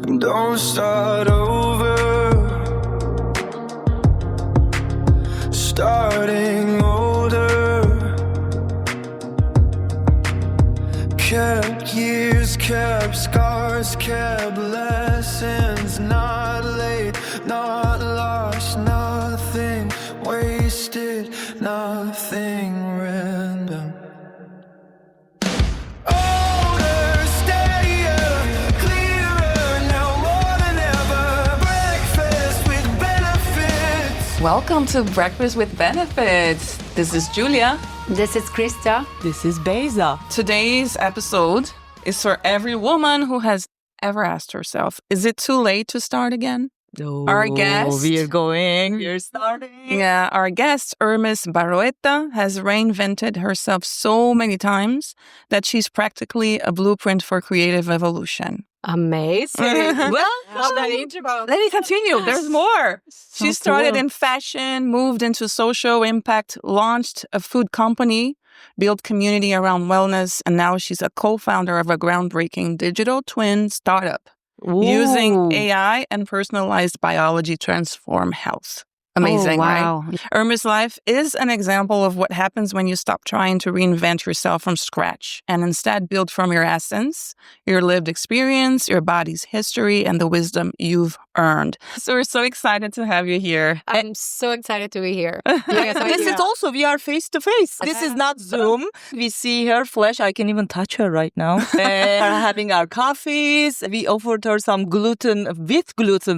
Don't start over. Starting older. Kept years, kept scars, kept lessons. Not late, not lost, nothing wasted, nothing random. Older, steadier, clearer, now more than ever. Breakfast with benefits. Welcome to Breakfast with Benefits. This is Julia. This is Krista. This is Beza. Today's episode is for every woman who has ever asked herself, is it too late to start again? Oh, Our guest. We're starting. Yeah, our guest, Yrmis Barroeta, has reinvented herself so many times that she's practically a blueprint for creative evolution. Amazing. Well, Love that intro. let me continue. There's more. So She started cool. in fashion, moved into social impact, launched a food company, built community around wellness, and now she's a co-founder of a groundbreaking digital twin startup using AI and personalized biology to transform health. Amazing, wow. right? Yrmis' life is an example of what happens when you stop trying to reinvent yourself from scratch and instead build from your essence, your lived experience, your body's history, and the wisdom you've earned. So we're so excited to have you here. I'm so excited to be here. This is also, we are face to face. This is not Zoom. We see her flesh. I can even touch her right now. We're having our coffees. We offered her some gluten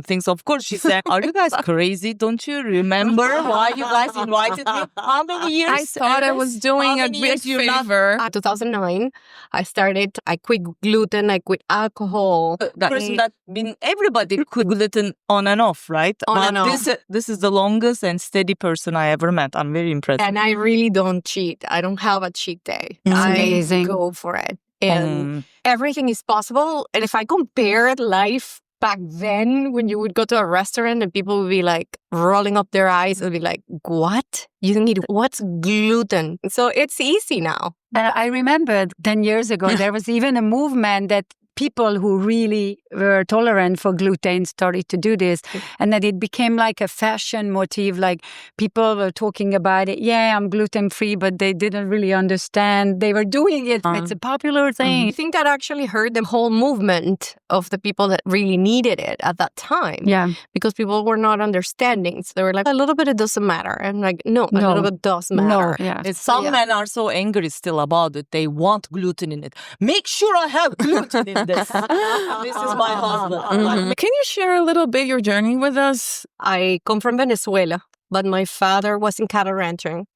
things. Of course, she said, are you guys crazy? Don't you remember why you guys invited me? How many years? I thought I was doing a big favor. 2009, I quit gluten, I quit alcohol. The person that everybody quit gluten on and off, right? On But and off. This is the longest and steady person I ever met. I'm very impressed. And I really don't cheat. I don't have a cheat day. Amazing. I go for it. And everything is possible. And if I compare life back then, when you would go to a restaurant and people would be like rolling up their eyes and be like, what? You need what's gluten? So it's easy now. I remember 10 years ago, there was even a movement that people who really were tolerant for gluten started to do this. And that it became like a fashion motif, like people were talking about it. Yeah, I'm gluten-free, but they didn't really understand. They were doing it. It's a popular thing. I think that actually hurt the whole movement of the people that really needed it at that time. Yeah. Because people were not understanding. So they were like, a little bit, it doesn't matter. I'm like, no, a little bit does matter. No, yeah. Some men are so angry still about it. They want gluten in it. Make sure I have gluten in this. This is my husband. Can you share a little bit your journey with us? I come from Venezuela, but my father was in cattle ranching.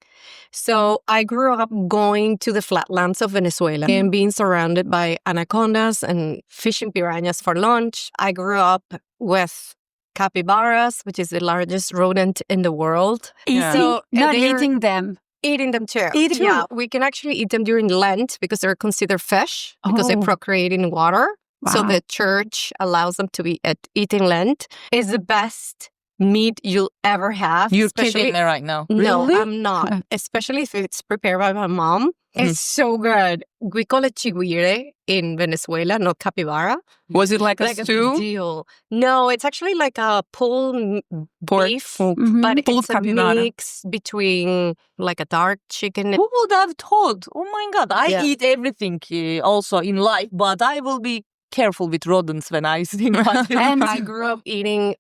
So I grew up going to the flatlands of Venezuela and being surrounded by anacondas and fishing piranhas for lunch. I grew up with capybaras, which is the largest rodent in the world. Yeah. So Not they're eating them. eating them too. Eating Yeah, we can actually eat them during Lent because they're considered fish because they procreate in water. So Wow. the church allows them to be eating Lent. It's the best meat you'll ever have. You're especially- kidding me right now. No, Really? I'm not. Especially if it's prepared by my mom. It's so good. We call it chiguire in Venezuela, not capybara. Was it like a Like a stew? deal. No, it's actually like a pulled Pork? beef, Mhm. but Pulled it's a capybara. mix between like a dark chicken. Who would have thought? Oh my God. I Yeah. eat everything also in life, but I will be careful with rodents when I see And I grew up eating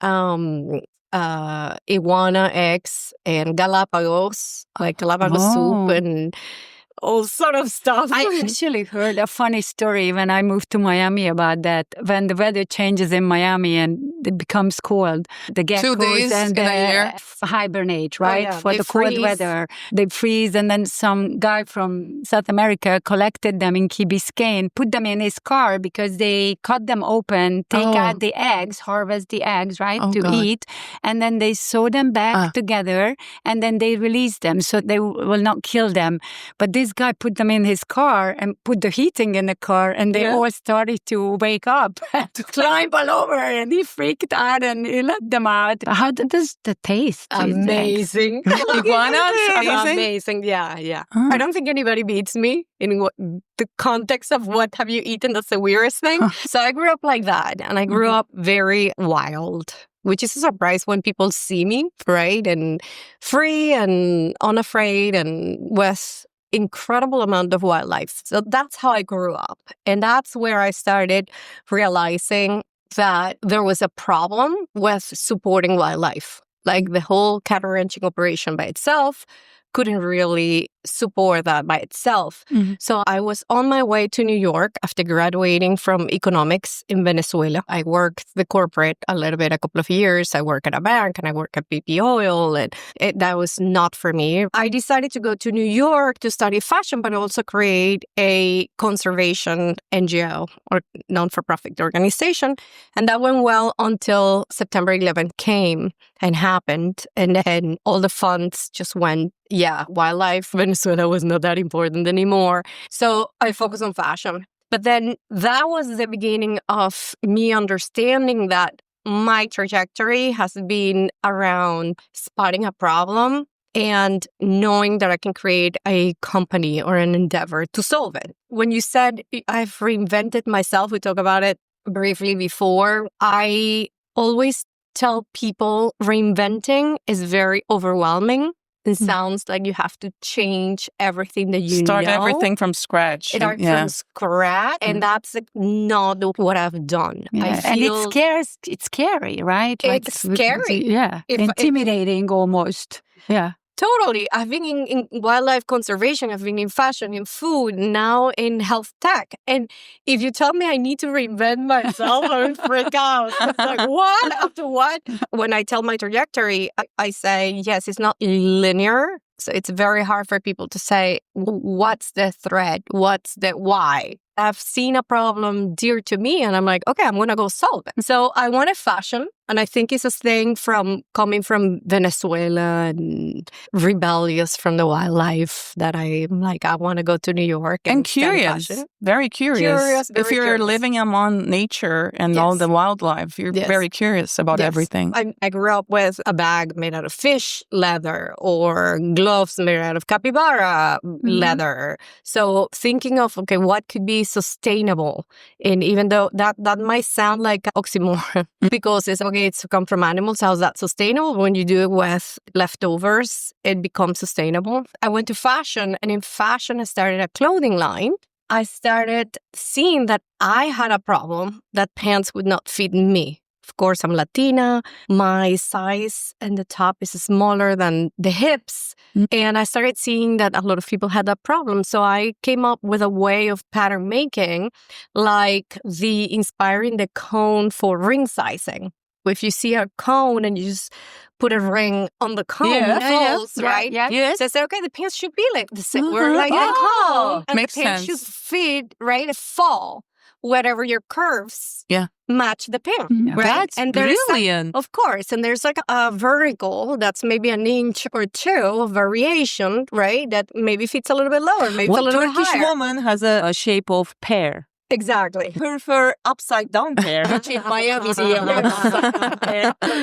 iguana eggs and Galapagos, like Galapagos soup and all sort of stuff. I actually heard a funny story when I moved to Miami about that. When the weather changes in Miami and it becomes cold, the geckos days and in a year. hibernate, right? yeah, For they the cold freeze. weather. They freeze, and then some guy from South America collected them in Key Biscayne, put them in his car because they cut them open, take out the eggs, harvest the eggs, right, Oh, to God. eat, and then they sew them back together, and then they release them so they will not kill them. But this this guy put them in his car and put the heating in the car, and they all started to wake up and to climb all over, and he freaked out and he let them out. How does the taste? do you think? Amazing. Iguanas? Amazing. Yeah. I don't think anybody beats me in the context of what have you eaten. That's the weirdest thing. So I grew up like that, and I grew up very wild, which is a surprise when people see me, right? And free and unafraid and with incredible amount of wildlife. So that's how I grew up. And that's where I started realizing that there was a problem with supporting wildlife. Like the whole cattle ranching operation by itself couldn't really support that by itself. So I was on my way to New York after graduating from economics in Venezuela. I worked the corporate a little bit, a couple of years. I worked at a bank and I worked at BP Oil, and that was not for me. I decided to go to New York to study fashion, but also create a conservation NGO or non-for-profit organization. And that went well until September 11th came and happened. And then all the funds just went, wildlife, Venezuela was not that important anymore. So I focused on fashion. But then that was the beginning of me understanding that my trajectory has been around spotting a problem and knowing that I can create a company or an endeavor to solve it. When you said I've reinvented myself, we talked about it briefly before, I always tell people reinventing is very overwhelming. It sounds like you have to change everything that you Start know. everything from scratch. Start from scratch. And that's not what I've done. Yeah. I feel it's scary, right? It's scary. Yeah. Intimidating almost. Yeah. Totally. I've been in wildlife conservation. I've been in fashion, in food, now in health tech. And if you tell me I need to reinvent myself, I would freak out. It's like, what? After what? When I tell my trajectory, I say, yes, it's not linear. So it's very hard for people to say, what's the thread? What's the why? I've seen a problem dear to me, and I'm like, okay, I'm going to go solve it. So I wanted fashion. And I think it's a thing from coming from Venezuela and rebellious from the wildlife that I'm like, I want to go to New York and study curious, fashion. very curious. If you're curious. living among nature and all the wildlife, you're very curious about everything. I grew up with a bag made out of fish leather or gloves made out of capybara leather. So thinking of, okay, what could be sustainable? And even though that might sound like an oxymoron because it's okay, it's come from animals. How's that sustainable? When you do it with leftovers, it becomes sustainable. I went to fashion, and in fashion, I started a clothing line. I started seeing that I had a problem that pants would not fit me. Of course, I'm Latina. My size and the top is smaller than the hips. And I started seeing that a lot of people had that problem. So I came up with a way of pattern making, like inspiring the cone for ring sizing. If you see a cone and you just put a ring on the cone, it falls, right? Yes. So I said, okay, the pants should be like the same. We're like a cone. And Makes the pants sense. should fit, right? Fall. Whatever your curves match the pant. Right? That's and there's brilliant. Of course. And there's like a vertical that's maybe an inch or two of variation, right? That maybe fits a little bit lower, maybe What a little Turkish bit higher. woman has a shape of pear? Exactly. Prefer upside down pear. Miami.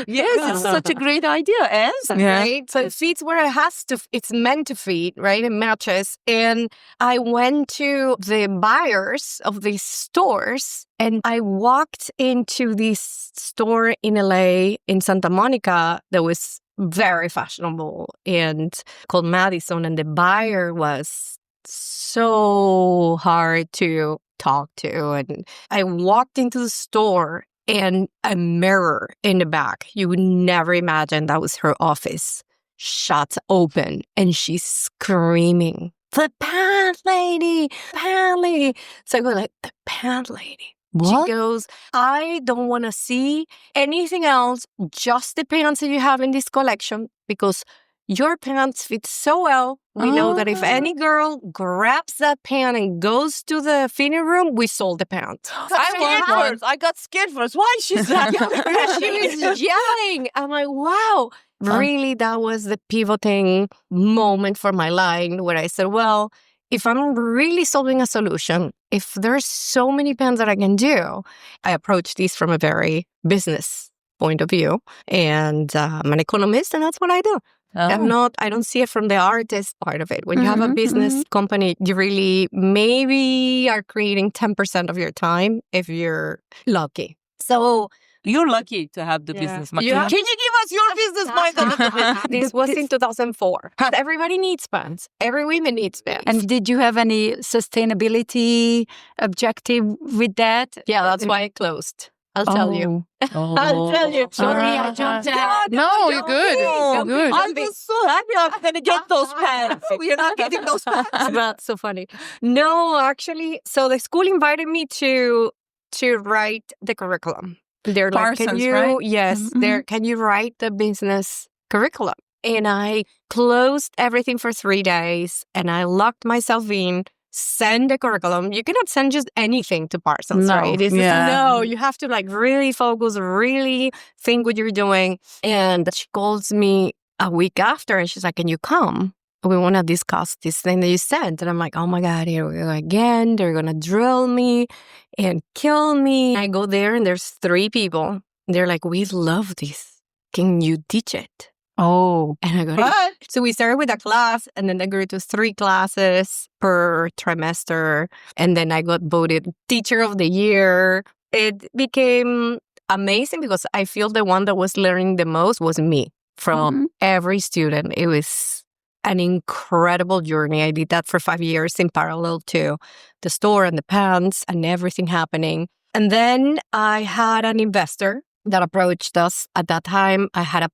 Yes, it's such a great idea, Right? So it fits where it has to, it's meant to fit, right? It matches. And I went to the buyers of these stores and I walked into this store in LA in Santa Monica that was very fashionable and called Madison. And the buyer was so hard to talk to. And I walked into the store and a mirror in the back. You would never imagine that was her office. Shut open. And she's screaming, the pant lady, pant lady. So I go like, the pant lady. What? She goes, I don't want to see anything else, just the pants that you have in this collection, because your pants fit so well. We know that if any girl grabs that pant and goes to the fitting room, we sold the pant. I want one. I got scared first. Why she's that? She was yelling. I'm like, wow. Really, that was the pivoting moment for my line where I said, well, if I'm really solving a solution, if there's so many pens that I can do, I approach these from a very business point of view. And I'm an economist, and that's what I do. I don't see it from the artist part of it. When you have a business company, you really maybe are creating 10% of your time if you're lucky. So You're lucky to have the business mind. Yeah. Can you give us your business mind? this was in 2004. Everybody needs pens. Every woman needs pens. And did you have any sustainability objective with that? Yeah, that's why I closed. I'll tell you. I'll tell you. Sorry, I jumped out. No, you're good. You're good. I was so happy I'm going to get those pens. We are not getting those pens. That's so funny. No, actually, so the school invited me to write the curriculum. They're like, can Parsons, you, right? yes, can you write the business curriculum? And I closed everything for 3 days and I locked myself in, send the curriculum. You cannot send just anything to Parsons, No, right? It's yeah. no, you have to like really focus, really think what you're doing. And she calls me a week after and she's like, can you come? We want to discuss this thing that you sent. And I'm like, oh my God, here we go again. They're going to drill me and kill me. I go there and there's 3 people. They're like, we love this. Can you teach it? Oh, And I go, what? So we started with a class and then I grew to 3 classes per trimester. And then I got voted Teacher of the Year. It became amazing because I feel the one that was learning the most was me from every student. It was an incredible journey. I did that for 5 years in parallel to the store and the pants and everything happening. And then I had an investor that approached us. At that time, I had a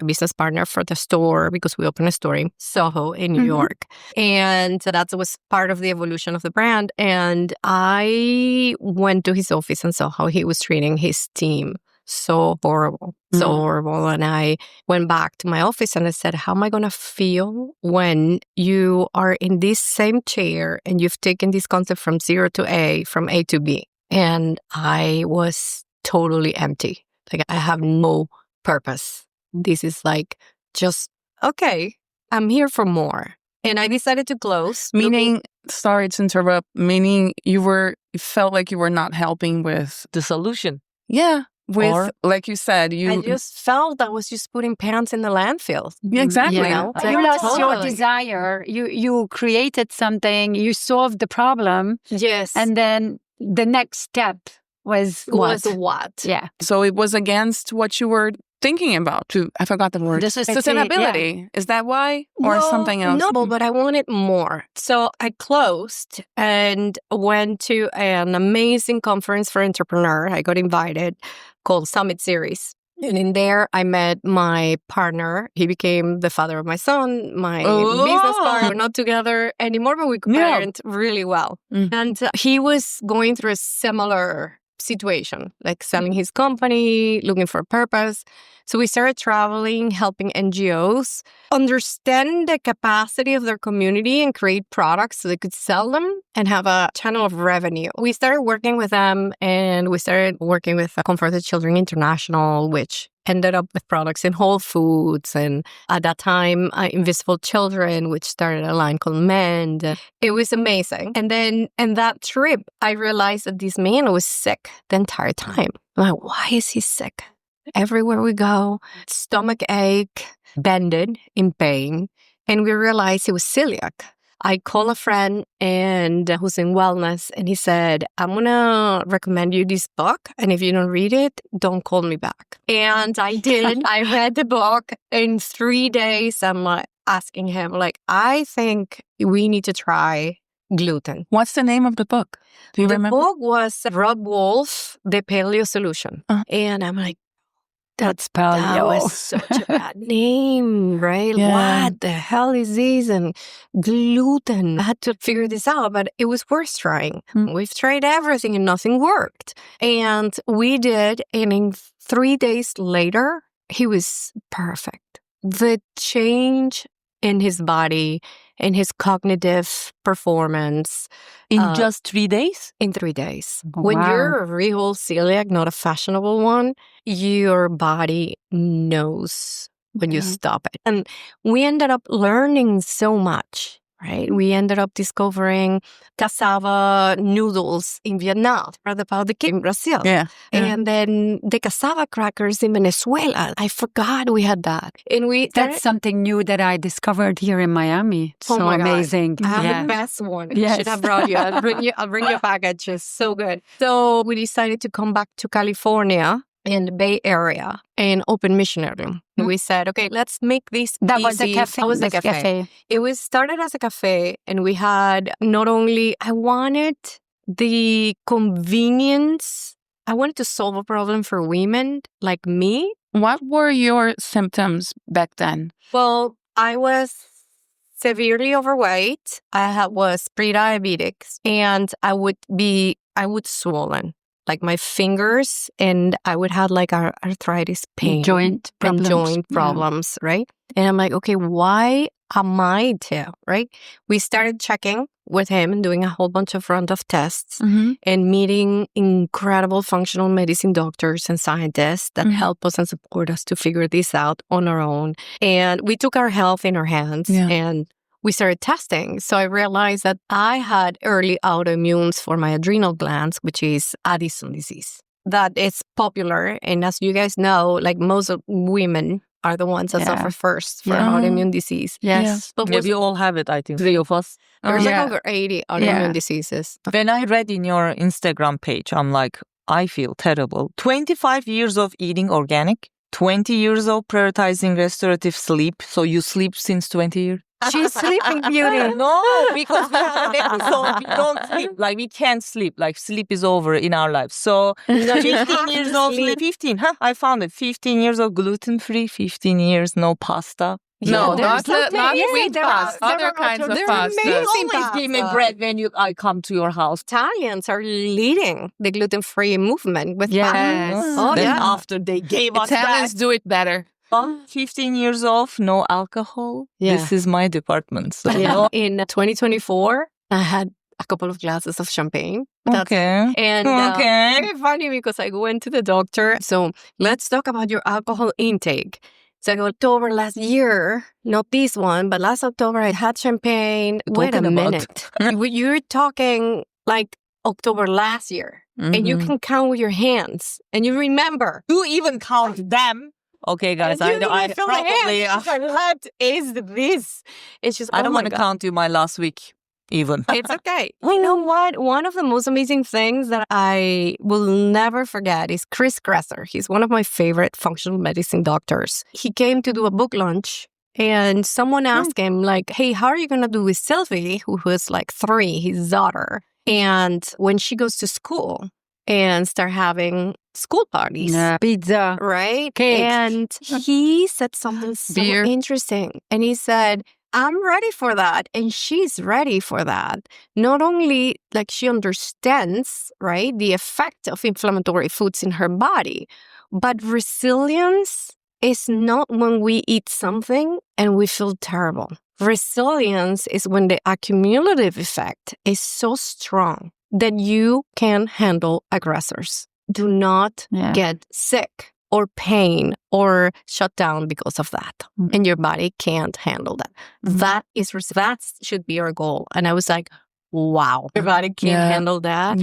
business partner for the store because we opened a store in Soho in New York. And so that was part of the evolution of the brand. And I went to his office and saw how he was treating his team. So horrible. And I went back to my office and I said, how am I going to feel when you are in this same chair and you've taken this concept from 0 to A, from A to B? And I was totally empty. Like I have no purpose. This is like just, okay, I'm here for more. And I decided to close. Meaning, sorry to interrupt, meaning you felt like you were not helping with, The solution. with, like you said, I just felt I was just putting pants in the landfill. Yeah, exactly. You know? you lost your Totally. desire. You created something. You solved the problem, Yes. and then the next step was what? Yeah. So it was against what you were thinking about. I forgot the word. Sustainability. Is that why? Or something else? No, but I wanted more. So I closed and went to an amazing conference for entrepreneur. I got invited called Summit Series. And in there, I met my partner. He became the father of my son, my business partner. We're not together anymore, but we parent really well. And he was going through a similar situation, like selling his company, looking for a purpose. So we started traveling, helping NGOs understand the capacity of their community and create products so they could sell them and have a channel of revenue. We started working with them and we started working with Comforted Children International, which ended up with products in Whole Foods. And at that time, Invisible Children, which started a line called Mend. It was amazing. And then in that trip, I realized that this man was sick the entire time. I'm like, why is he sick? Everywhere we go, stomach ache, bended in pain. And we realized he was celiac. I called a friend and who's in wellness, and he said, I'm going to recommend you this book. And if you don't read it, don't call me back. And I did. I read the book. In 3 days, I'm like asking him, like, I think we need to try gluten. What's the name of the book? Do you remember? The book was Rob Wolf, The Paleo Solution. And I'm like, That's that paleo. was such a bad name, right? Yeah. What the hell is this? And gluten. I had to figure this out, but it was worth trying. We've tried everything and nothing worked. And we did. And in 3 days later, he was perfect. The change in his body and his cognitive performance In just 3 days? in 3 days. When Wow. you're a real celiac, not a fashionable one, your body knows when you stop it. And we ended up learning so much right? We ended up discovering cassava noodles in Vietnam, read about the cake in Brazil. Yeah. And then the cassava crackers in Venezuela. I forgot we had that. And That's something new that I discovered here in Miami. Oh So my God. amazing. I have Yeah. the best one. Yes. Should have brought you. I'll bring you a package. It's so good. So we decided to come back to California in the Bay Area and open missionary room. We said, okay, let's make this That was a easy. cafe. That was a This cafe. It was started as a cafe, and we had not only, I wanted the convenience. I wanted to solve a problem for women like me. What were your symptoms back then? Well, I was severely overweight. I was pre-diabetic, and I would swollen, like my fingers, and I would have like arthritis pain. Joint and problems. joint Yeah. problems, right? And I'm like, okay, why am I too, right? We started checking with him and doing a whole bunch of round of tests and meeting incredible functional medicine doctors and scientists that help us and support us to figure this out on our own. And we took our health in our hands and we started testing. So I realized that I had early autoimmunes for my adrenal glands, which is Addison disease. That is popular. And as you guys know, like most of women are the ones that suffer first for autoimmune disease. Yes. But Yeah, we all have it, I think. 3 of us. there's like Yeah. over 80 autoimmune diseases. When I read in your Instagram page, I'm like, I feel terrible. 25 years of eating organic, 20 years of prioritizing restorative sleep. So you sleep since 20 years? She's sleeping beauty. No, because we have an episode, we don't sleep. Like, we can't sleep. Like, sleep is over in our lives. So, 15 years of sleep. 15, I found it. 15 years of gluten-free, 15 years no pasta. No, there's not yes, wheat there are- pasta. there Other are kinds of they're pasta. amazing. You always give me pasta. bread when I come to your house. Italians are leading the gluten-free movement with Yes. pasta. Oh, Then yeah. after they gave us Italians do it better. 15 years off, no alcohol. Yeah. This is my department. So Yeah. In 2024, I had a couple of glasses of champagne. okay. And Okay. very funny because I went to the doctor. So let's talk about your alcohol intake. So in October last year, not this one, but last October I had champagne. Wait a Talking about- minute. You're talking like October last year. And you can count with your hands. And you remember. You even count them. Okay, guys, I probably. What is this? It's just, I don't oh my want to God. count you my last week, even. It's okay. You know what? One of the most amazing things that I will never forget is Chris Gresser. He's one of my favorite functional medicine doctors. He came to do a book launch and someone asked him like, hey, how are you going to do with Sylvie, who was like 3, his daughter? And when she goes to school and start having school parties. Pizza. Right? Cake. And he said something so Beer. interesting. And he said, I'm ready for that. And she's ready for that. Not only like she understands, right, the effect of inflammatory foods in her body, but resilience is not when we eat something and we feel terrible. Resilience is when the accumulative effect is so strong that you can handle aggressors. Do not get sick or pain or shut down because of that. And your body can't handle that. That should be our goal. And I was like, wow, your body can't handle that.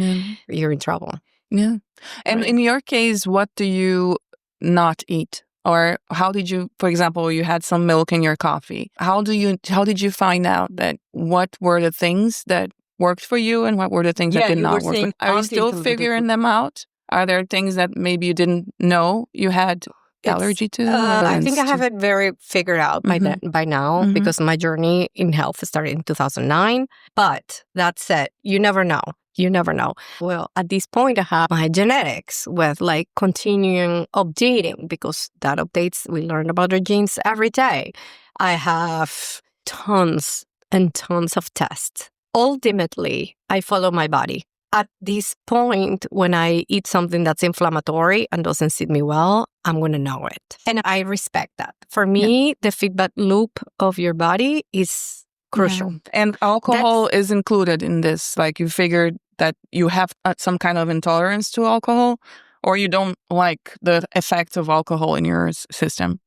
You're in trouble. Yeah. And Right. in your case, what do you not eat? Or how did you, for example, you had some milk in your coffee. How did you find out that what were the things that worked for you and what were the things that Yeah, did you not were work for you? saying Are you still anti-inflammatory figuring them out? Are there things that maybe you didn't know you had allergy to? I think I have it very figured out by now Mhm. because my journey in health started in 2009. But that said, you never know. You never know. Well, at this point, I have my genetics with like continuing updating because that updates. We learn about our genes every day. I have tons and tons of tests. Ultimately, I follow my body. At this point, when I eat something that's inflammatory and doesn't sit me well, I'm going to know it. And I respect that. For me, the feedback loop of your body is crucial. Yeah. And alcohol is included in this. Like you figured that you have some kind of intolerance to alcohol or you don't like the effects of alcohol in your system.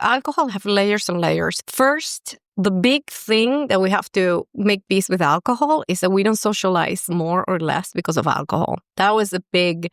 Alcohol have layers and layers. First, the big thing that we have to make peace with alcohol is that we don't socialize more or less because of alcohol. That was a big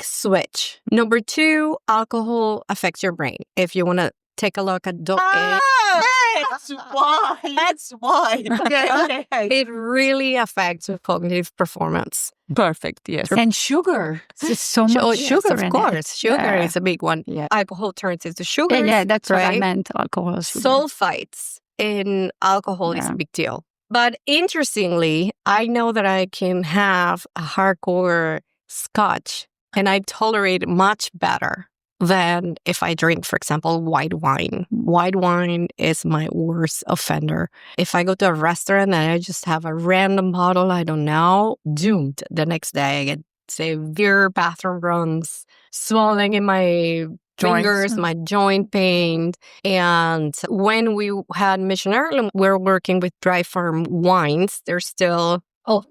switch. Number 2, alcohol affects your brain. If you want to take a look at That's why. That's why. Okay. it really affects your cognitive performance. Perfect. Yes. And sugar. There's so much Oh, sugar yes, of in course. it. Sugar Yeah. is a big one. Yeah. Alcohol turns into sugar. Yeah, that's what I right? meant. Alcohol. Sugar. Sulfites in alcohol is a big deal. But interestingly, I know that I can have a hardcore scotch and I tolerate it much better than if I drink, for example, white wine. White wine is my worst offender. If I go to a restaurant and I just have a random bottle, I don't know, doomed. The next day I get severe bathroom runs, swelling in my fingers, my joint pain. And when we had Mission Heirloom, we're working with Dry Farm Wines. They're still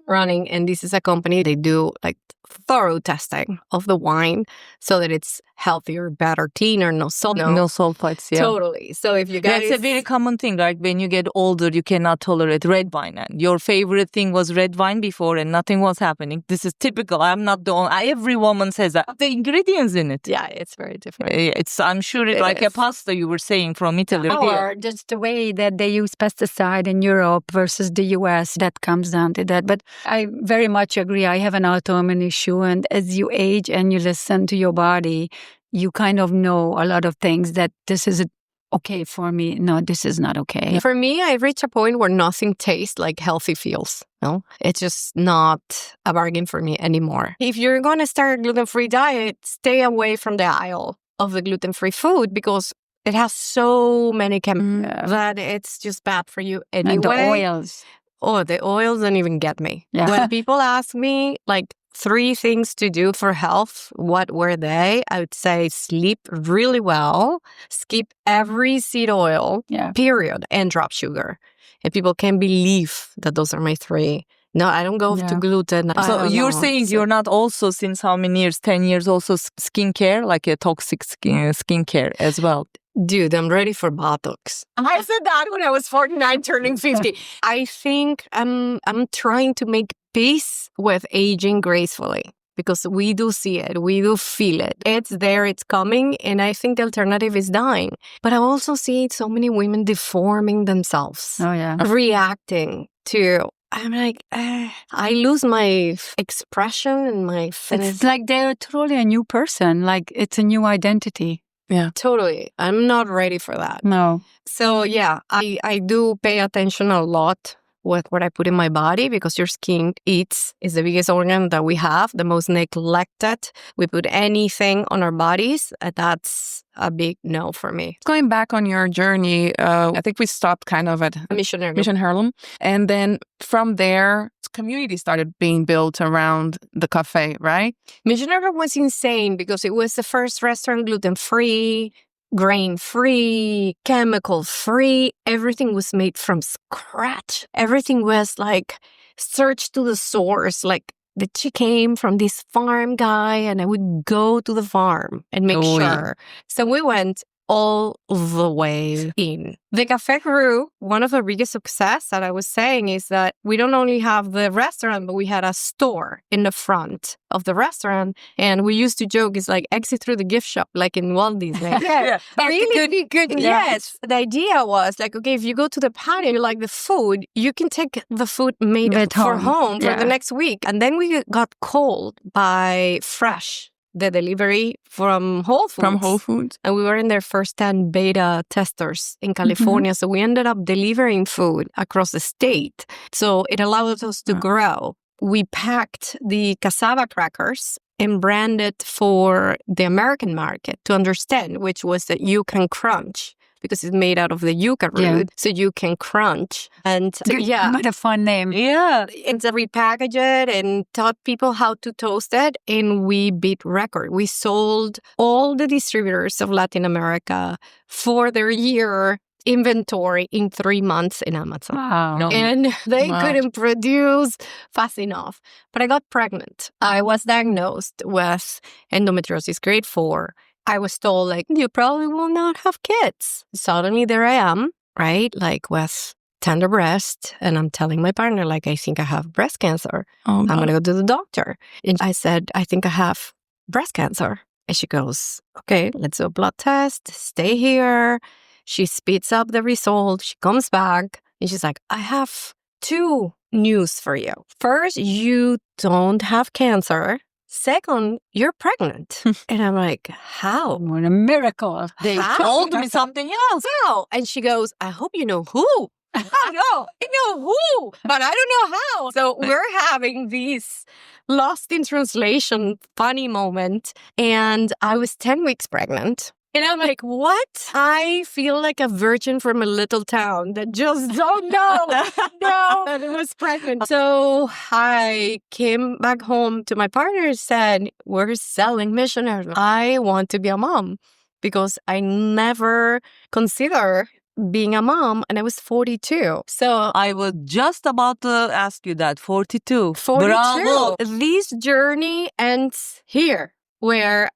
running. And this is a company, they do like thorough testing of the wine so that it's healthier, better, cleaner, no salt. No sulfites, yeah. Totally. So if you guys... That's a very common thing, right? When you get older, you cannot tolerate red wine. And your favorite thing was red wine before and nothing was happening. This is typical. I'm not the only... Every woman says that. The ingredients in it. Yeah, it's very different. I'm sure it's like a pasta you were saying from Italy. Or just the way that they use pesticide in Europe versus the US, that comes down to that. But I very much agree. I have an autoimmune issue. And as you age and you listen to your body, you kind of know a lot of things that this is okay for me. No, this is not okay. For me, I reach a point where nothing tastes like healthy feels. No, it's just not a bargain for me anymore. If you're going to start a gluten-free diet, stay away from the aisle of the gluten-free food because it has so many chemicals that it's just bad for you anyway. And the oils. Oh, the oils don't even get me. Yeah. When people ask me, like, 3 things to do for health, what were they? I would say sleep really well, skip every seed oil, period, and drop sugar. And people can't believe that those are my 3. No, I don't go to gluten. So you're saying you're not also, since how many years, 10 years, also skincare, like a toxic skincare as well? Dude, I'm ready for Botox. I said that when I was 49, turning 50. I think I'm trying to make peace with aging gracefully because we do see it. We do feel it. It's there. It's coming. And I think the alternative is dying. But I also see so many women deforming themselves. Oh, yeah. Reacting to... I'm like, I lose my expression and my... It's like they're totally a new person. Like it's a new identity. Yeah, totally. I'm not ready for that. No. So yeah, I do pay attention a lot with what I put in my body because your skin is the biggest organ that we have, the most neglected. We put anything on our bodies, that's a big no for me. Going back on your journey, I think we stopped kind of at Mission Heirloom. And then from there, community started being built around the cafe, right? Mission Heirloom was insane because it was the first restaurant gluten-free, grain-free, chemical-free. Everything was made from scratch. Everything was like searched to the source. Like the chick came from this farm guy and I would go to the farm and make sure. Yeah. So we went all the way in. The Café grew. One of the biggest success that I was saying is that we don't only have the restaurant, but we had a store in the front of the restaurant. And we used to joke, it's like exit through the gift shop, like in Walt Disney. Yeah. Really good. Yes. The idea was like, okay, if you go to the patio, you like the food, you can take the food made At for home. home for the next week. And then we got called by Fresh, the delivery from Whole Foods. From Whole Foods. And we were in their first 10 beta testers in California. So we ended up delivering food across the state. So it allowed us to grow. We packed the cassava crackers and branded for the American market to understand, which was the Yukon Crunch. Because it's made out of the yucca root, Yeah. so you can crunch. And What a fun name. yeah, and so we packaged it and taught people how to toast it, and we beat record. We sold all the distributors of Latin America for their year inventory in 3 months in Amazon. Wow. And they Wow. couldn't produce fast enough. But I got pregnant. I was diagnosed with endometriosis grade 4. I was told, like, you probably will not have kids. Suddenly, there I am right? Like with tender breast. And I'm telling my partner, like, I think I have breast cancer. Oh, I'm God. going to go to the doctor. And I said, I think I have breast cancer. And she goes, okay, let's do a blood test. Stay here. She speeds up the result. She comes back and she's like, I have 2 news for you. First, you don't have cancer. Second, you're pregnant. And I'm like, how? What a miracle. They How? told me something else. How? And she goes, I hope you know who. I know who, but I don't know how. So we're having these lost in translation funny moment. And I was 10 weeks pregnant. And I'm like, what? I feel like a virgin from a little town that just don't know that it was pregnant. So I came back home to my partner and said, we're selling missionaries. I want to be a mom because I never consider being a mom, and I was 42. So I was just about to ask you that. 42. 42. Bravo. This journey ends here, where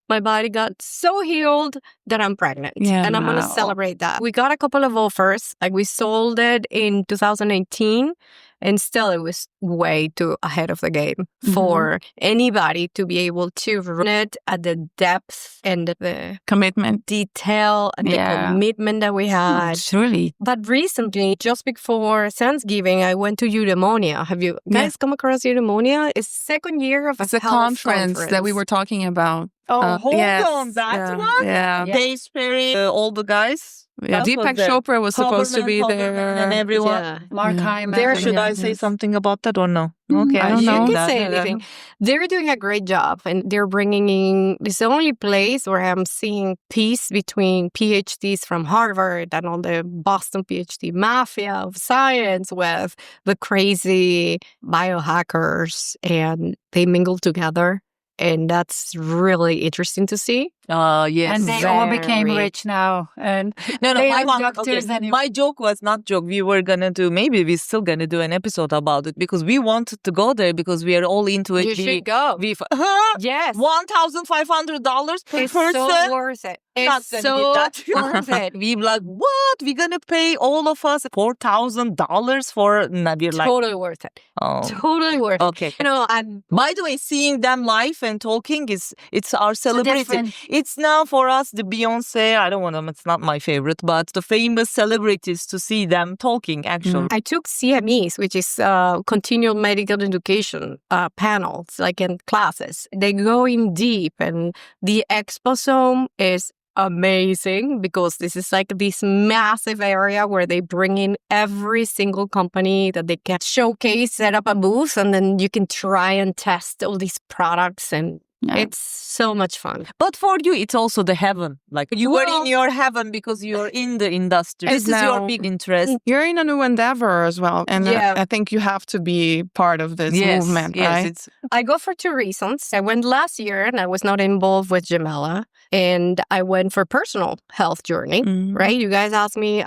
my body got so healed that I'm pregnant. Yeah, and I'm going to wow. celebrate that. We got a couple of offers. Like we sold it in 2018. And still, it was way too ahead of the game for anybody to be able to run it at the depth and the Commitment. detail and the commitment that we had. It's really. But recently, just before Thanksgiving, I went to Eudaimonia. Have you guys come across Eudaimonia? It's second year of It's a health conference that we were talking about. Oh, hold yes, on. That yeah, one? Yeah. They spirit all the guys. Yeah, That was Deepak there. Chopra was supposed to be Huberman there. and everyone. Yeah. Mark Yeah. Hyman. There Should I say something about that or no? Okay, I don't You know. can say anything. They're doing a great job, and they're bringing in. It's the only place where I'm seeing peace between PhDs from Harvard and all the Boston PhD mafia of science with the crazy biohackers, and they mingle together. And that's really interesting to see. Yes. And they all became Very. rich now. And No, they my are one, doctors okay. and My joke was not joke. We were gonna do, maybe we're still gonna do an episode about it because we wanted to go there because we are all into it. You should go. Yes. $1,500 per It's person. so worth it. Not It's gonna so be that. worth it. We like, what? We're gonna pay all of us $4,000 for? Nah, we're like, Totally worth it. oh, Totally worth it. okay. You know, I'm By the way, seeing them live and talking it's our celebrity. different- It's now for us the Beyonce. I don't want them. It's not my favorite, but the famous celebrities to see them talking. Actually, I took CMEs, which is continual medical education panels, like in classes. They go in deep, and the exposome is amazing because this is like this massive area where they bring in every single company that they can showcase, set up a booth, and then you can try and test all these products, and it's so much fun. but for you, it's also the heaven. Like you are in your heaven because you're in the industry. This is your now- big interest. You're in a new endeavor as well. And Yeah. I think you have to be part of this movement, yes, right? it's I go for 2 reasons. I went last year and I was not involved with Jamela, and I went for personal health journey, right? You guys asked me,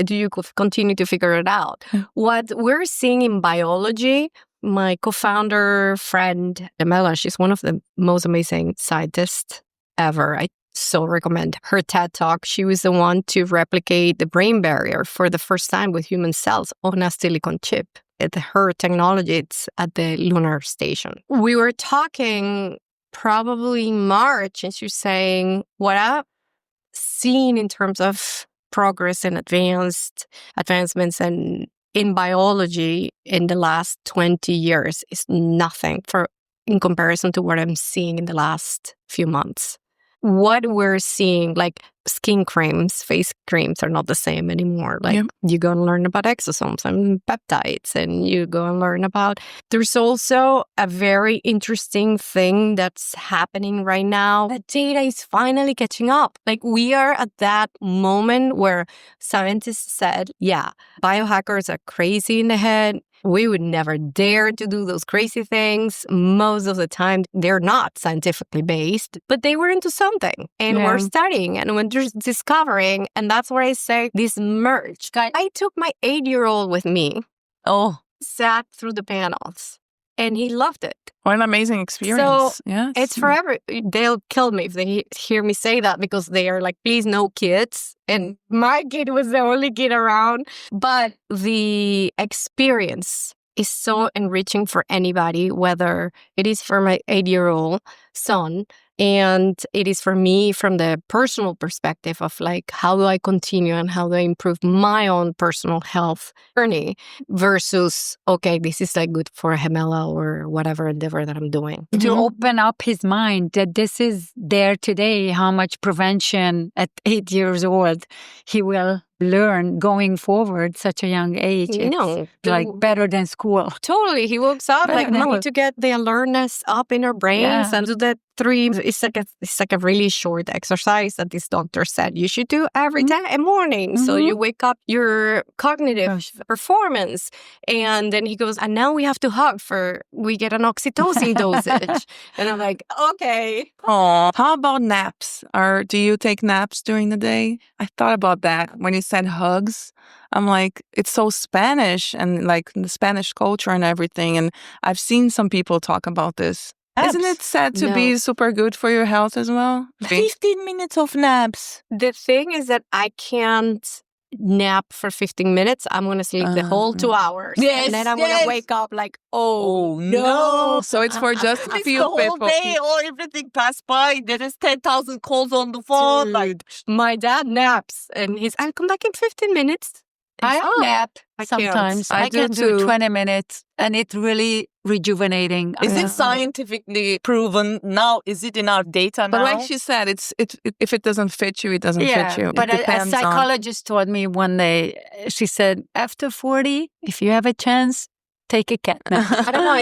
do you continue to figure it out? What we're seeing in biology, my co-founder friend, Jamela, she's one of the most amazing scientists ever. I so recommend her TED Talk. She was the one to replicate the brain barrier for the first time with human cells on a silicon chip. Her technology, it's at the lunar station. We were talking probably March, and she was saying, what I've seen in terms of progress and advancements and in biology in the last 20 years is nothing in comparison to what I'm seeing in the last few months. What we're seeing, like skin creams, face creams are not the same anymore. Like you go and learn about exosomes and peptides, and you go and learn about. There's also a very interesting thing that's happening right now. The data is finally catching up. Like we are at that moment where scientists said, yeah, biohackers are crazy in the head. We would never dare to do those crazy things. Most of the time, they're not scientifically based, but they were into something. And we're studying and we're just discovering. And that's where I say this merge. I took my 8-year-old with me, oh. sat through the panels. and he loved it. What an amazing experience. Yeah. It's forever. They'll kill me if they hear me say that because they are like, please, no kids. And my kid was the only kid around. But the experience is so enriching for anybody, whether it is for my 8-year-old son and it is for me from the personal perspective of like, how do I continue and how do I improve my own personal health journey versus, okay, this is like good for Gemela or whatever endeavor that I'm doing. To open up his mind that this is there today, how much prevention at 8 years old he will learn going forward such a young age. It's like better than school. Totally. He wakes up like, than we need to get the alertness up in our brains and do the 3. It's like a really short exercise that this doctor said you should do every day morning. So you wake up your cognitive performance. And then he goes, and now we have to hug we get an oxytocin dosage. And I'm like, okay. Oh, how about naps? Do you take naps during the day? I thought about that when you said hugs. I'm like, it's so Spanish and like the Spanish culture and everything. And I've seen some people talk about this. Naps. Isn't it said to be super good for your health as well? 15 minutes of naps. The thing is that I can't nap for 15 minutes. I'm going to sleep the whole 2 hours. Yes, and then I'm going to wake up like, oh No. So it's for just a It's few the whole people. day or everything passed by. There is 10,000 calls on the phone. Dude, Like, my dad naps and I'll come back in 15 minutes. I nap I can't. sometimes. I I do can do too. 20 minutes and it's really rejuvenating. is it scientifically proven now? Is it in our data now? But like she said, if it doesn't fit you, it doesn't fit you. But it a depends on... psychologist told me one day, she said, after 40, if you have a chance, take a cat nap. I don't know.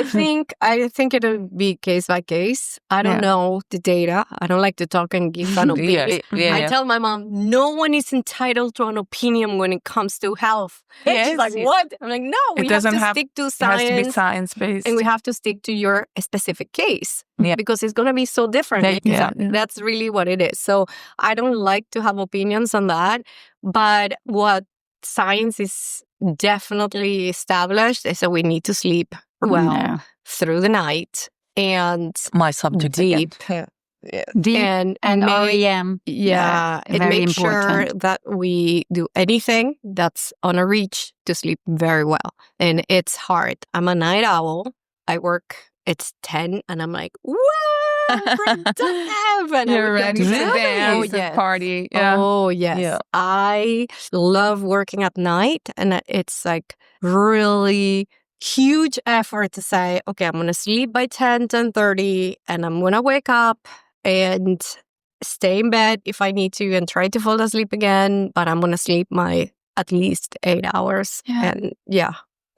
I think it'll be case by case. I don't know the data. I don't like to talk and give an opinion. I tell my mom, no one is entitled to an opinion when it comes to health. Yes. She's like, what? I'm like, no, we have to stick to It has to be science. science-based. And we have to stick to your specific case Yeah. because it's going to be so different. Yeah. That's really what it is. So I don't like to have opinions on that. But what science is definitely established is that we need to sleep well through the night and My subject deep. Deep And make, REM. and very make sure important. that we do anything that's on a reach to sleep very well. And it's hard. I'm a night owl. I work, it's 10 and I'm like, whoa, productive. And You're I would ready go to to dance bed. and party. Yeah. Oh, yes. Yeah. I love working at night. And it's like really huge effort to say, okay, I'm going to sleep by 10:30 and I'm going to wake up and stay in bed if I need to and try to fall asleep again. But I'm going to sleep my at least 8 hours. Yeah.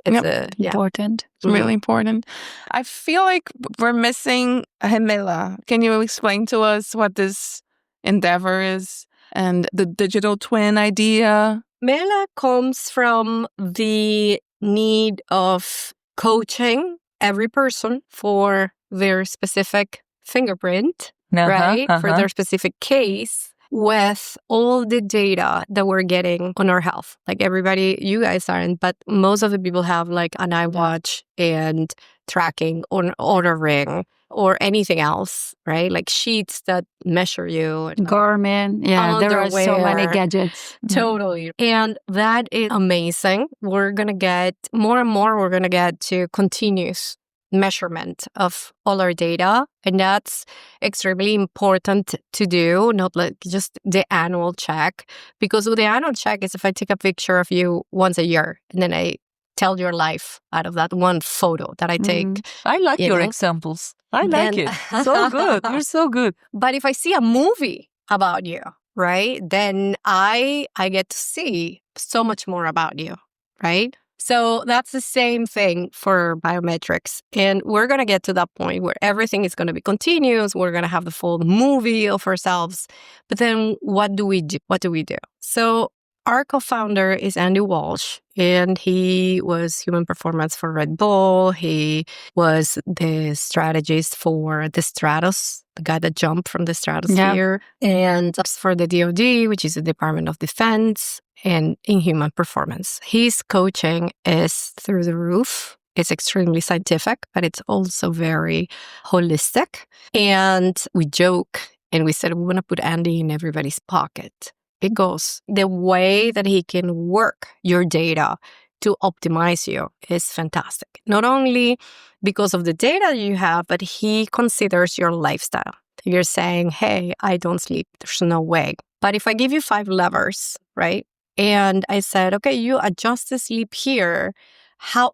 And it's Important. It's really important. I feel like we're missing Gemela. Can you explain to us what this endeavor is and the digital twin idea? Mela comes from the need of coaching every person for their specific fingerprint, right? For their specific case with all the data that we're getting on our health. Like everybody, you guys aren't, but most of the people have like an iWatch and tracking or Oura Ring or anything else, right? Like sheets that measure you. Garmin. Yeah, there are so many underwear. gadgets. Totally. And that is amazing. We're going to get more and more, we're going to get to continuous measurement of all our data. And that's extremely important to do, not like just the annual check. Because with the annual check is if I take a picture of you once a year and then I tell your life out of that one photo that I take. I like You your know? examples. I like Then- it. So good. You're so good. But if I see a movie about you, right, then I get to see so much more about you, right? So that's the same thing for biometrics. And we're going to get to that point where everything is going to be continuous. We're going to have the full movie of ourselves. But then what do we do? What do we do? So our co-founder is Andy Walsh, and he was human performance for Red Bull. He was the strategist for the Stratos, the guy that jumped from the stratosphere, and for the DoD, which is the Department of Defense, and in human performance. His coaching is through the roof. It's extremely scientific, but it's also very holistic. And we joke and we said we want to put Andy in everybody's pocket because the way that he can work your data to optimize you is fantastic. Not only because of the data you have, but he considers your lifestyle. You're saying, hey, I don't sleep. There's no way. But if I give you 5 levers, right? And I said, okay, you adjust the sleep here.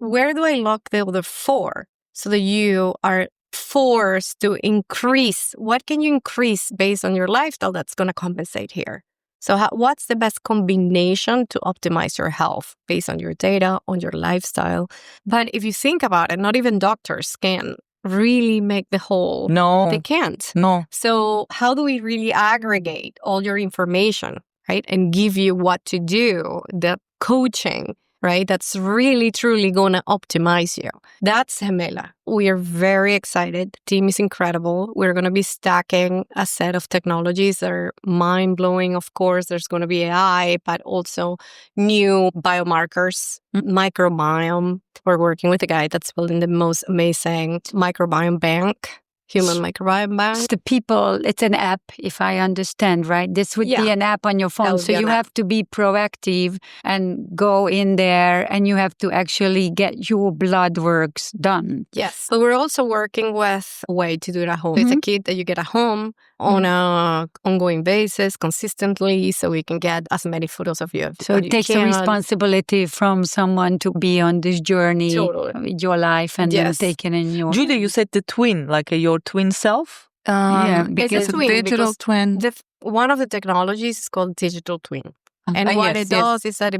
Where do I lock the other 4 so that you are forced to increase? What can you increase based on your lifestyle that's going to compensate here? So what's the best combination to optimize your health based on your data, on your lifestyle? But if you think about it, not even doctors can really make the whole. No. They can't. No. So how do we really aggregate all your information, right? And give you what to do, the coaching, right? That's really, truly going to optimize you. That's Gemela. We are very excited. The team is incredible. We're going to be stacking a set of technologies that are mind-blowing. Of course, there's going to be AI, but also new biomarkers, microbiome. We're working with a guy that's building the most amazing microbiome bank. Human microbiome bank. The people, it's an app, if I understand, right? This would be an app on your phone. So you have to be proactive and go in there and you have to actually get your blood works done. Yes. But we're also working with a way to do it at home. It's a kit that you get at home on an ongoing basis, consistently, so we can get as many photos of you. So it takes a responsibility from someone to be on this journey with your life and then take it in your... Julia, you said the twin, like your twin self? Because it's a twin, digital twin. One of the technologies is called digital twin. And what it does is that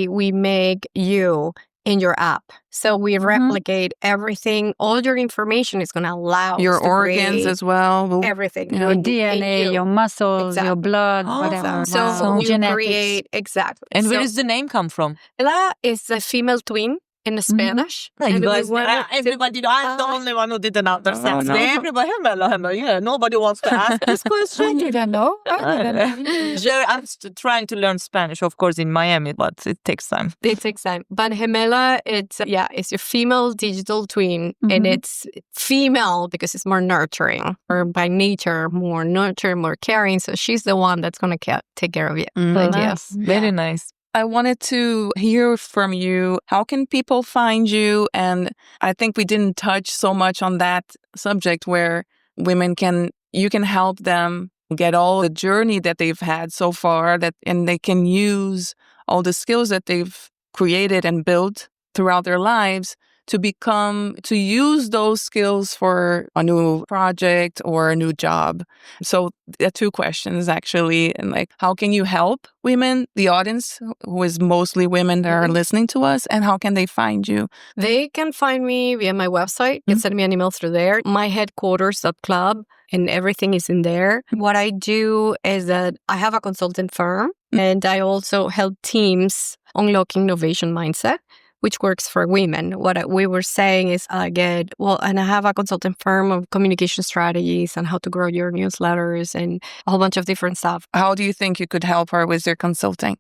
we make you in your app. So we replicate everything. All your information is going to allow your us to organs as well. everything. Your DNA, your muscles, your blood, whatever. So you genetics. create, exactly. And where does the name come from? Ella is a female twin in Spanish. You guys, everybody, I'm the only one who didn't understand. Everybody, yeah, nobody wants to ask this question. I didn't know. I'm trying to learn Spanish, of course, in Miami, but it takes time. It takes time. But Gemela, it's your female digital twin, and it's female because it's more nurturing, or by nature, more nurturing, more caring. So she's the one that's going to take care of you. Yes, very nice. I wanted to hear from you. How can people find you? And I think we didn't touch so much on that subject where you can help them get all the journey that they've had so far, and they can use all the skills that they've created and built throughout their lives to use those skills for a new project or a new job. So there are 2 questions actually. And how can you help women, the audience, who is mostly women that are listening to us, and how can they find you? They can find me via my website. You can send me an email through there. My headquarters.club, and everything is in there. What I do is that I have a consultant firm, and I also help teams unlock innovation mindset, which works for women. What we were saying is and I have a consulting firm of communication strategies and how to grow your newsletters and a whole bunch of different stuff. How do you think you could help her with your consulting?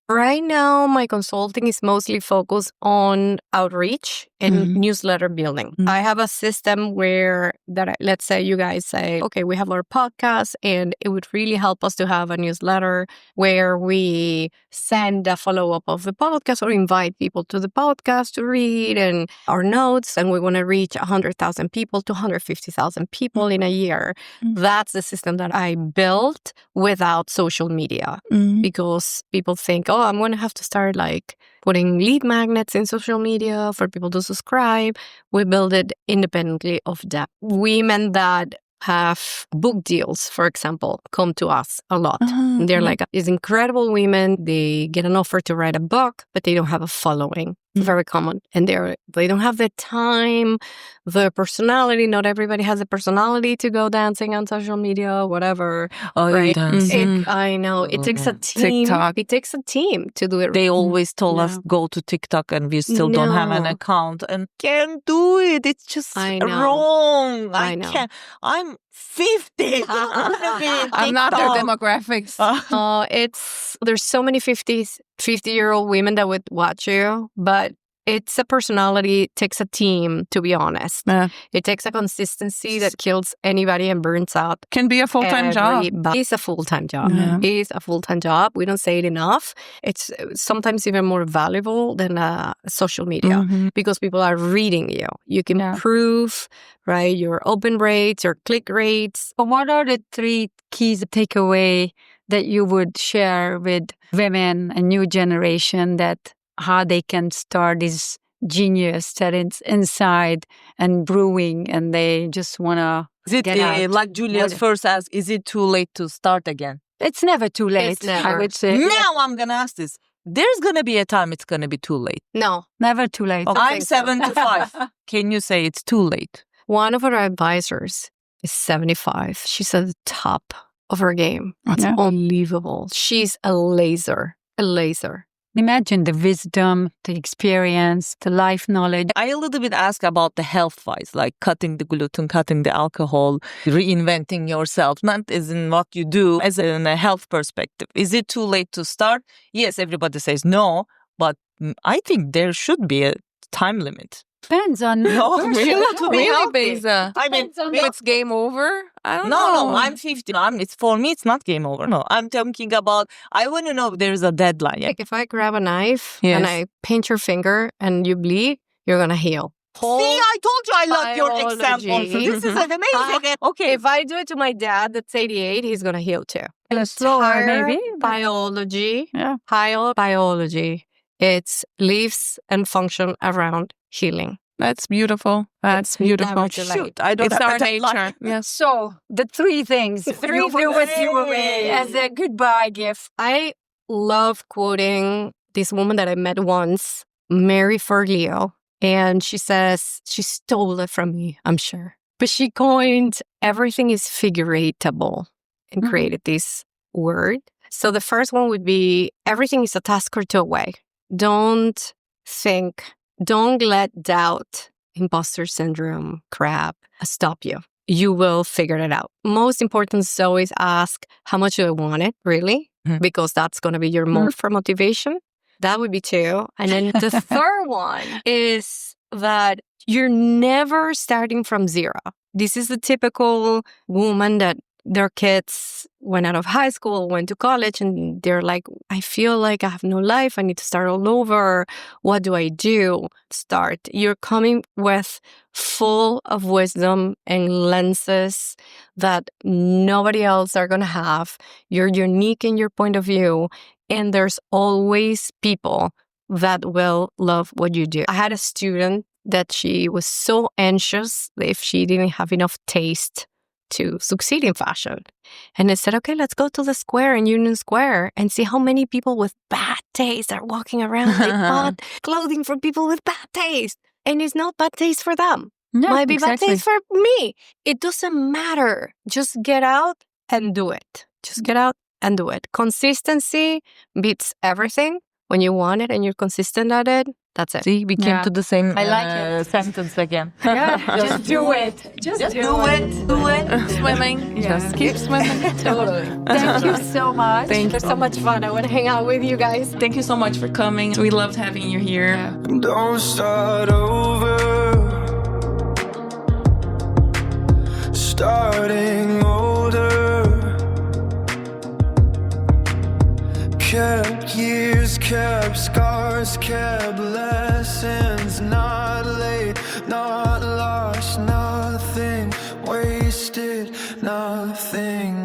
Right now, my consulting is mostly focused on outreach and newsletter building. I have a system let's say you guys say, okay, we have our podcast, and it would really help us to have a newsletter where we send a follow-up of the podcast or invite people to the podcast to read and our notes, and we want to reach 100,000 people to 150,000 people in a year. That's the system that I built without social media, because people think, I'm going to have to start putting lead magnets in social media for people to subscribe. We build it independently of that. Women that have book deals, for example, come to us a lot. They're these incredible women. They get an offer to write a book, but they don't have a following. Very common. And they don't have the time, the personality. Not everybody has the personality to go dancing on social media, whatever. Right? I know. It takes a team. TikTok. It takes a team to do it. They always told us go to TikTok, and we still don't have an account and can't do it. It's just wrong. I know. Can't. I'm 50. I'm not their demographics. There's so many 50-year-old women that would watch you, but It's a personality, it takes a team, to be honest. Yeah. It takes a consistency that kills anybody and burns out Can be a full-time job. everybody. It's a full-time job. Yeah. It's a full-time job. We don't say it enough. It's sometimes even more valuable than social media because people are reading you. You can prove, right, your open rates, your click rates. But what are the 3 keys takeaway that you would share with women, a new generation, that how they can start this genius that it's inside and brewing and they just want to Is it get out? like Julia's first asked, is it too late to start again? It's never too late, It's never. I would say. Now I'm going to ask this. There's going to be a time it's going to be too late. No. Never too late. I'm think so. 75. Can you say it's too late? One of our advisors is 75. She's at the top of her game. It's Yeah. unbelievable. She's a laser. Imagine the wisdom, the experience, the life knowledge. I a little bit ask about the health-wise, like cutting the gluten, cutting the alcohol, reinventing yourself, not as in what you do, as in a health perspective. Is it too late to start? Yes, everybody says no, but I think there should be a time limit. Depends on No, Really, Beza? I mean, It's game over? I don't no, know. I'm 50. It's for me, it's not game over. No, I'm talking about, I want to know if there's a deadline. Yeah. Like if I grab a knife Yes. and I pinch your finger and you bleed, you're going to heal. See, I told you I love your biology. example. So this is an amazing. Okay. If I do it to my dad that's 88, he's going to heal too. slower, Entire maybe. biology, Yeah. biology, it lives and function around healing. That's beautiful. That's beautiful. never too late. Shoot, I don't It's have our a deadline. nature. Yes. So, the 3 things. Three you would give ways. away as a goodbye gift. I love quoting this woman that I met once, Mary Forleo, and she says, she stole it from me, I'm sure. But she coined everything is figuratable and created this word. So the first one would be everything is a task or 2 away. Don't let doubt, imposter syndrome, crap stop you. You will figure it out. Most important is always ask, how much do I want it, really? Because that's going to be your mode for motivation. That would be 2. And then the third one is that you're never starting from 0. This is the typical woman that their kids went out of high school, went to college, and they're like, I feel like I have no life. I need to start all over. What do I do? Start. You're coming with full of wisdom and lenses that nobody else are going to have. You're unique in your point of view. And there's always people that will love what you do. I had a student that she was so anxious if she didn't have enough taste to succeed in fashion. And I said, okay, let's go to the square in Union Square and see how many people with bad taste are walking around. They bought clothing for people with bad taste. And it's not bad taste for them. Yeah, Might be exactly. bad taste for me. It doesn't matter. Just get out and do it. Just get out and do it. Consistency beats everything. When you want it and you're consistent at it, that's it. See, we came Yeah. to the same I like it. sentence again. Yeah, just do it. Just do it. Do it. Swimming. Yeah. Just keep swimming. Totally. Thank you so much. Thank It's so much fun. I want to hang out with you guys. Thank you so much for coming. We loved having you here. Don't start over. Starting older. Kept years, kept scars, kept lessons. Not late, not lost, nothing wasted, nothing